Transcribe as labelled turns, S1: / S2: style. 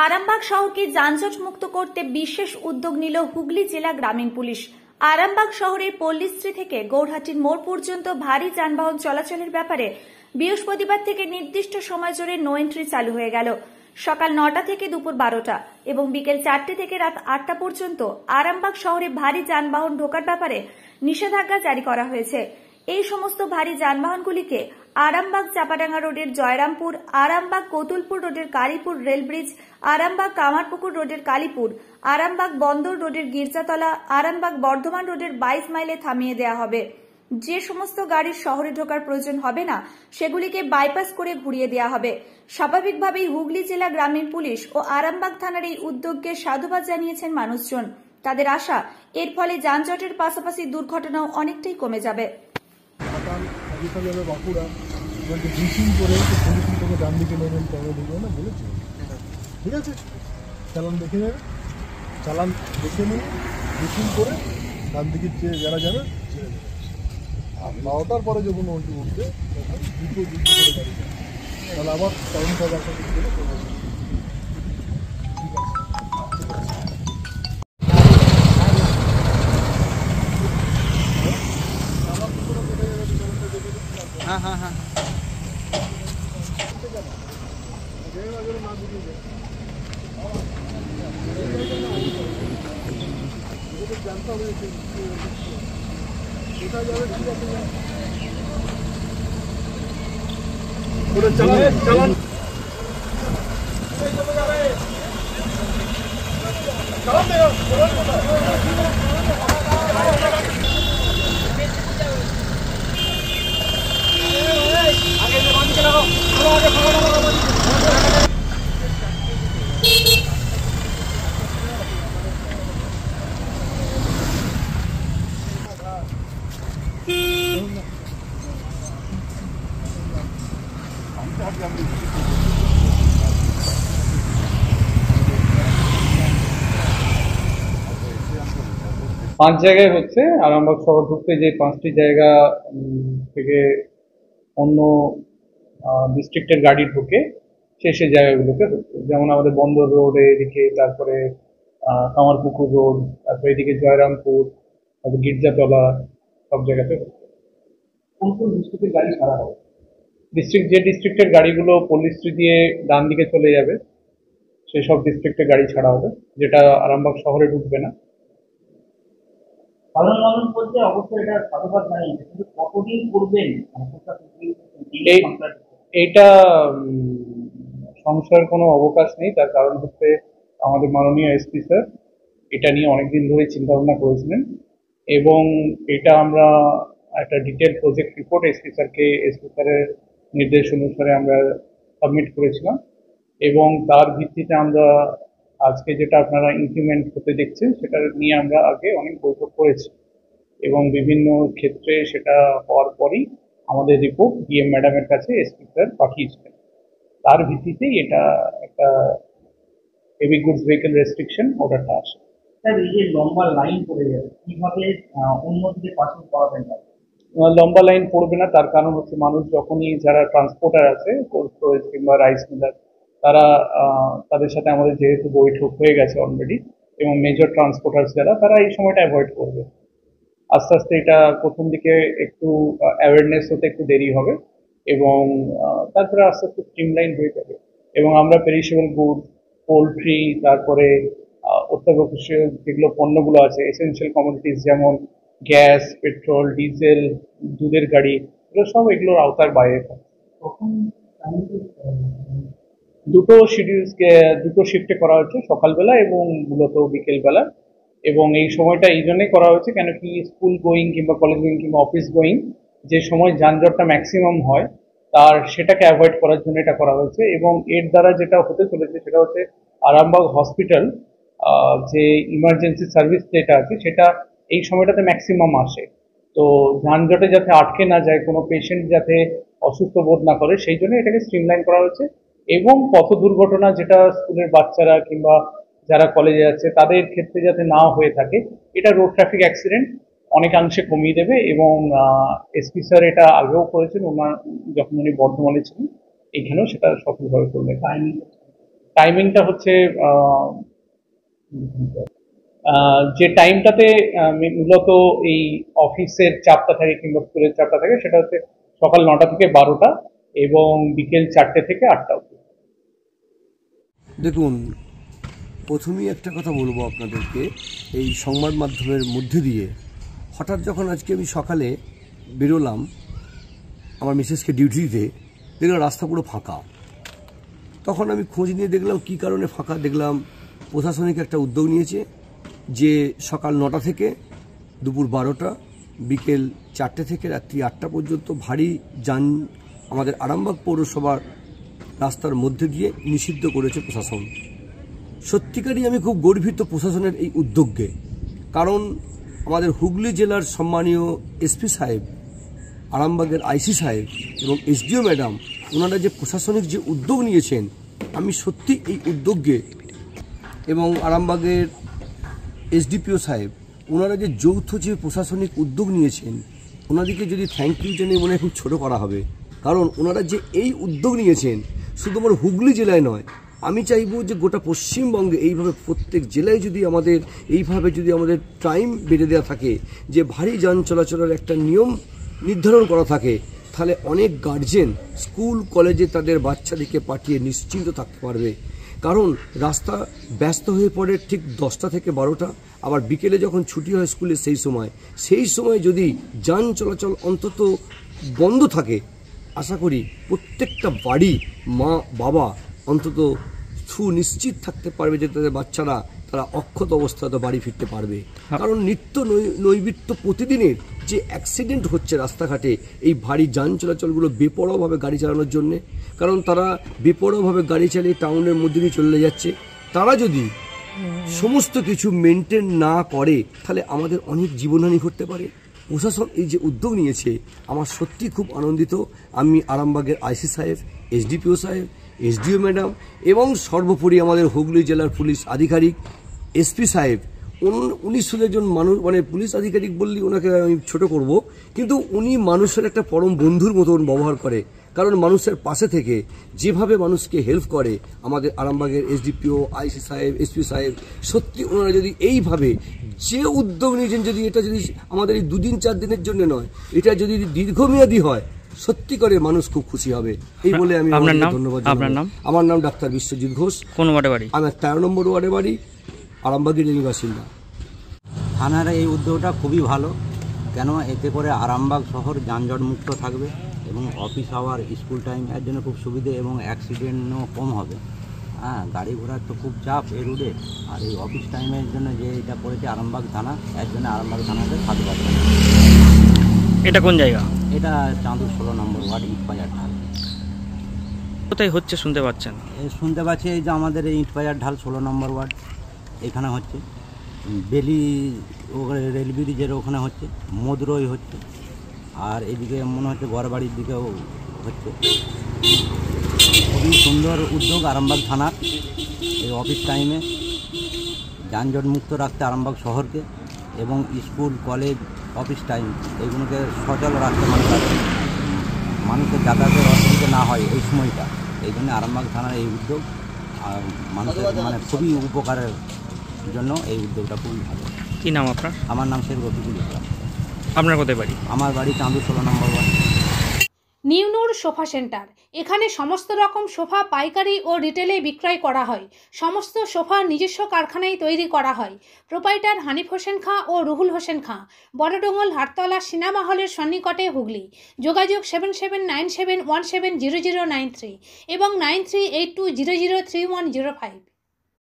S1: আরামবাগ শহরকে যানজট মুক্ত করতে বিশেষ উদ্যোগ নিল হুগলি জেলা গ্রামীণ পুলিশ। আরামবাগ শহরের পল্লীশ্রী থেকে গৌরহাটির মোড় পর্যন্ত ভারী যানবাহন চলাচলের ব্যাপারে বৃহস্পতিবার থেকে নির্দিষ্ট সময় জুড়ে নো এন্ট্রি চালু হয়ে গেল। সকাল 9টা থেকে দুপুর 12টা এবং বিকেল 4টে থেকে রাত 8টা পর্যন্ত আরামবাগ শহরে ভারী যানবাহন ঢোকার ব্যাপারে নিষেধাজ্ঞা জারি করা হয়েছে। এই সমস্ত ভারী যানবাহনগুলিকে আরামবাগ চাপাডাঙ্গা রোডের জয়রামপুর, আরামবাগ কতুলপুর রোডের কালীপুর রেল ব্রিজ, আরামবাগ কামারপুকুর রোডের কালীপুর, আরামবাগ বন্দর রোডের গির্জাতলা, আরামবাগ বর্ধমান রোডের 22 মাইলে থামিয়ে দেওয়া হবে। যে সমস্ত গাড়ির শহরে ঢোকার প্রয়োজন হবে না সেগুলিকে বাইপাস করে ঘুরিয়ে দেওয়া হবে। স্বাভাবিকভাবেই হুগলি জেলা গ্রামীণ পুলিশ ও আরামবাগ থানার এই উদ্যোগকে সাধুবাদ জানিয়েছেন মানুষজন। তাদের আশা, এর ফলে যানজটের পাশাপাশি দুর্ঘটনাও অনেকটাই কমে যাবে।
S2: বাঁকুড়া ব্রিফিং করে ব্রিফিং থেকে ডান দিকে নেবেন তবে দেখবেন না বলেছি, ঠিক আছে? চালান দেখে নেবে, চালান দেখে নিয়ে ব্রিফিং করে ডান দিকে যারা যাবে ছেড়ে দেবে। আর 12টার পরে যখন উঠবে তখন দুটো করে গাড়ি যাবে, তাহলে আবার টাউন সব আসা ঠিক আছে।
S3: हाँ हाँ हाँ
S2: जानता हूँ चलान
S3: পাঁচ জায়গায় হচ্ছে আরামবাগ শহর ঢুকতে যে 5টি জায়গা থেকে অন্য ডিস্ট্রিক্টের গাড়ি ঢুকে সেই জায়গাগুলোতে হচ্ছে, যেমন আমাদের বন্দর রোড এদিকে, তারপরে কামারপুকুর রোড, তারপরে এদিকে জয়রামপুর, তারপর গির্জাতলা, সব জায়গাতে হচ্ছে। কোন কোন ডিস্ট্রিক্টের গাড়ি ছাড়া হবে? যে ডিস্ট্রিক্টের গাড়িগুলো পল্লীশ্রী দিয়ে ডান দিকে চলে যাবে সেই সব ডিস্ট্রিক্টের গাড়ি ছাড়া হবে, যেটা আরামবাগ শহরে ঢুকবে না।
S4: সাধারণ মানুষ বলতে অবশ্যই এটা সাধুবাদ জানিয়েছে, কিন্তু কতদিন করবেন
S3: এইটা সংশয়ের কোনো অবকাশ নেই। তার কারণ হচ্ছে আমাদের মাননীয় এসপি স্যার এটা নিয়ে অনেকদিন ধরে চিন্তা ভাবনা করেছিলেন এবং এটা আমরা একটা ডিটেল প্রজেক্ট রিপোর্ট এসপি স্যারের নির্দেশ অনুসারে আমরা সাবমিট করেছিলাম এবং তার ভিত্তিতে আমরা আজকে যেটা আপনারা ইমপ্লিমেন্ট হতে দেখছেন সেটা নিয়ে আমরা আগে অনেক বৈঠক করেছি এবং বিভিন্ন ক্ষেত্রে সেটা হওয়ার পরই আমাদের রিপোর্ট ডিএম ম্যাডামের কাছে এসপি স্যার পাঠিয়েছিলেন। তার ভিত্তিতেই এটা একটা হেভি গুডস ভেহিকল রেস্ট্রিকশন অর্ডারটা আসে।
S4: স্যার, এই যে লম্বা লাইন পড়ে যাবে, কিভাবে অন্যদিকে পাসিং করাবেন?
S3: লম্বা লাইন পড়বে না, তার কারণ হচ্ছে মানুষ যখনই যারা ট্রান্সপোর্টার আছে, কোল্ড স্টোরেজ কিংবা রাইস মিলার, তারা তাদের সাথে আমাদের যেহেতু বৈঠক হয়ে গেছে অলরেডি এবং মেজর ট্রান্সপোর্টার্স যারা, তারা এই সময়টা অ্যাভয়েড করবে। আস্তে আস্তে এটা প্রথম দিকে একটু অ্যাওয়ারনেস হতে একটু দেরি হবে এবং তারপরে আস্তে আস্তে স্ট্রিমলাইন হয়ে যাবে এবং আমরা পেরিশেবল গুড, পোলট্রি, তারপরে অত্যাবশ্যকীয় যেগুলো পণ্যগুলো আছে, এসেনশিয়াল কমোডিটিস যেমন গ্যাস, পেট্রোল, ডিজেল, দুধের গাড়ি, এগুলো সব এগুলোর আওতার বাইরে থাকে।
S4: তখন
S3: দুটো শিফটে করা হচ্ছে, সকালবেলা এবং মূলত বিকেলবেলা, এবং এই সময়টা এই জন্যই করা হয়েছে কেন কি স্কুল গোয়িং কিংবা কলেজ গোয়িং কিংবা অফিস গোয়িং যে সময় যানজটটা ম্যাক্সিমাম হয় সেটাকে অ্যাভয়েড করার জন্য এটা করা হয়েছে এবং এর দ্বারা যেটা হতে চলেছে সেটা হচ্ছে আরামবাগ হসপিটাল যে ইমার্জেন্সি সার্ভিস যেটা আছে সেটা এই সময়টাতে ম্যাক্সিমাম আসে। তো যানজটে যাতে আটকে না যায়, কোনো পেশেন্ট যাতে অসুস্থ বোধ না করে, সেই জন্য এটাকে স্ট্রিমলাইন করা হয়েছে এবং পথ দুর্ঘটনা যেটা স্কুলের বাচ্চারা কিংবা যারা কলেজে যাচ্ছে তাদের ক্ষেত্রে যাতে না হয়ে থাকে, এটা রোড ট্রাফিক অ্যাক্সিডেন্ট অনেকাংশে কমিয়ে দেবে এবং এসপি স্যার এটা আগেও করেছেন, ওনার যখন উনি বর্ধমানে ছিলেন, এখানেও সেটা সফলভাবে করবে। টাইমিংটা হচ্ছে যে টাইমটাতে মূলত এই অফিসের চাপটা থাকে কিংবা স্কুলের চাপটা থাকে সেটা হচ্ছে সকাল 9টা থেকে 12টা এবং বিকেল 4টে থেকে 8টা অবধি।
S5: দেখুন, প্রথমেই একটা কথা বলবো আপনাদেরকে, এই সংবাদ মাধ্যমের মধ্যে দিয়ে হঠাৎ যখন আজকে আমি সকালে বেরোলাম আমার মিসেসকে ডিউটিতে, দেখলাম রাস্তা পুরো ফাঁকা। তখন আমি খোঁজ নিয়ে দেখলাম কী কারণে ফাঁকা। দেখলাম প্রশাসনিক একটা উদ্যোগ নিয়েছে যে সকাল 9টা থেকে দুপুর 12টা, বিকেল 4টে থেকে রাত্রি 8টা পর্যন্ত ভারী যান আমাদের আরামবাগ পৌরসভার রাস্তার মধ্যে দিয়ে নিষিদ্ধ করেছে প্রশাসন। সত্যিকারই আমি খুব গর্বিত প্রশাসনের এই উদ্যোগে, কারণ আমাদের হুগলি জেলার সম্মানীয় এসপি সাহেব, আরামবাগের আইসি সাহেব এবং এসডিও ম্যাডাম, ওনারা যে প্রশাসনিক যে উদ্যোগ নিয়েছেন, আমি সত্যি এই উদ্যোগে, এবং আরামবাগের এসডিপিও সাহেব, ওনারা যে যৌথ যে প্রশাসনিক উদ্যোগ নিয়েছেন, ওনাদেরকে যদি থ্যাংক ইউ জানিয়ে মনে হয় খুব ছোটো করা হবে। কারণ ওনারা যে এই উদ্যোগ নিয়েছেন শুধুমাত্র হুগলি জেলায় নয়, আমি চাইবো যে গোটা পশ্চিমবঙ্গে এইভাবে প্রত্যেক জেলায় যদি আমাদের টাইম বেঁধে দেওয়া থাকে, যে ভারী যান চলাচলের একটা নিয়ম নির্ধারণ করা থাকে, তাহলে অনেক গার্জেন স্কুল কলেজে তাদের বাচ্চাদেরকে পাঠিয়ে নিশ্চিন্ত থাকতে পারবে। কারণ রাস্তা ব্যস্ত হয়ে পড়ে ঠিক 10টা থেকে 12টা, আবার বিকেলে যখন ছুটি হয় স্কুলে সেই সময় যদি যান চলাচল অন্তত বন্ধ থাকে, আশা করি প্রত্যেকটা বাড়ি মা বাবা অন্তত সুনিশ্চিত থাকতে পারবে যে তাদের বাচ্চারা তারা অক্ষত অবস্থাতে বাড়ি ফিরতে পারবে। কারণ নৈমিত্য প্রতিদিনের যে অ্যাক্সিডেন্ট হচ্ছে রাস্তাঘাটে এই ভারী যান চলাচলগুলো বেপরোয়াভাবে গাড়ি চালানোর জন্যে, কারণ তারা বেপরোয়াভাবে গাড়ি চালিয়ে টাউনের মধ্যে দিয়ে চলে যাচ্ছে। তারা যদি সমস্ত কিছু মেনটেন না করে তাহলে আমাদের অনেক জীবনহানি ঘটতে পারে। প্রশাসন এই যে উদ্যোগ নিয়েছে, আমার সত্যি খুব আনন্দিত। আমি আরামবাগের আইসি সাহেব, এসডিপিও সাহেব, এসডিও ম্যাডাম এবং সর্বোপরি আমাদের হুগলি জেলার পুলিশ আধিকারিক এসপি সাহেব, উনি শুধু একজন মানুষ, মানে পুলিশ আধিকারিক বললে ওনাকে আমি ছোট করব, কিন্তু উনি মানুষের একটা পরম বন্ধুর মতন ব্যবহার করে। কারণ মানুষের পাশে থেকে যেভাবে মানুষকে হেল্প করে আমাদের আরামবাগের এসডিপিও, আইসি সাহেব, এসপি সাহেব, সত্যি ওনারা যদি এইভাবে যে উদ্যোগ নিয়েছেন, যদি এটা যদি আমাদের এই 2 দিন 4 দিনের জন্য নয়, এটা যদি দীর্ঘমেয়াদী হয়, সত্যি করে মানুষ খুব খুশি হবে। এই বলে আমি ধন্যবাদ। আমার নাম ডাক্তার বিশ্বজিৎ ঘোষ। কোন ওয়ার্ডে বাড়ি? আমার 13 নম্বর ওয়ার্ডে বাড়ি, আরামবাগের বাসিন্দা।
S6: থানার এই উদ্যোগটা খুবই ভালো, কেন এতে করে আরামবাগ শহর যানজট মুক্ত থাকবে এবং অফিস আওয়ার, স্কুল টাইম এর জন্য খুব সুবিধে এবং অ্যাক্সিডেন্টও কম হবে। হ্যাঁ, গাড়ি ঘোড়ার তো খুব চাপ এই রুটে, আর এই অফিস টাইমের জন্য যে এটা করেছে আরামবাগ থানা, এর জন্য আরামবাগ থানাতে সাধুবাদ।
S7: এটা কোন জায়গা?
S6: এটা চাঁদুর 16 নম্বর ওয়ার্ড, ইটবাজার ঢাল।
S7: কোথায় হচ্ছে শুনতে পাচ্ছেন?
S6: শুনতে পাচ্ছি এই যে আমাদের এই ইটবাজার ঢাল 16 নম্বর ওয়ার্ড, এখানে হচ্ছে বেলি রেল ব্রিজের ওখানে হচ্ছে, মদুরই হচ্ছে, আর এদিকে মনে হচ্ছে ঘরবাড়ির দিকেও হচ্ছে। খুবই সুন্দর উদ্যোগ আরামবাগ থানার, এই অফিস টাইমে যানজট মুক্ত রাখতে আরামবাগ শহরকে, এবং স্কুল কলেজ অফিস টাইম এইগুলোকে সচল রাখতে, মানুষের যাতায়াতের অসুবিধা না হয় এই সময়টা। এই জন্য আরামবাগ থানার এই উদ্যোগ মানুষের খুবই উপকারের জন্য এই উদ্যোগটা খুবই ভালো।
S7: কী নাম আপনার?
S6: আমার নাম শেখ রফিকুল ইসলাম।
S7: আপনার কোথায় বাড়ি?
S6: আমার বাড়ি চাঁদুর 16 নম্বর ওয়ার্ড।
S1: নিউ নূর সোফা সেন্টার, এখানে সমস্ত রকম সোফা পাইকারি ও রিটেলে বিক্রয় করা হয়। সমস্ত সোফা নিজস্ব কারখানায় তৈরি করা হয়। প্রোপাইটার হানিফ হোসেন খাঁ ও রুহুল হোসেন খাঁ, বড়ডোঙ্গল হাটতলা সিনেমা হলের সন্নিকটে, হুগলি। যোগাযোগ 7797170093 এবং 9382003105।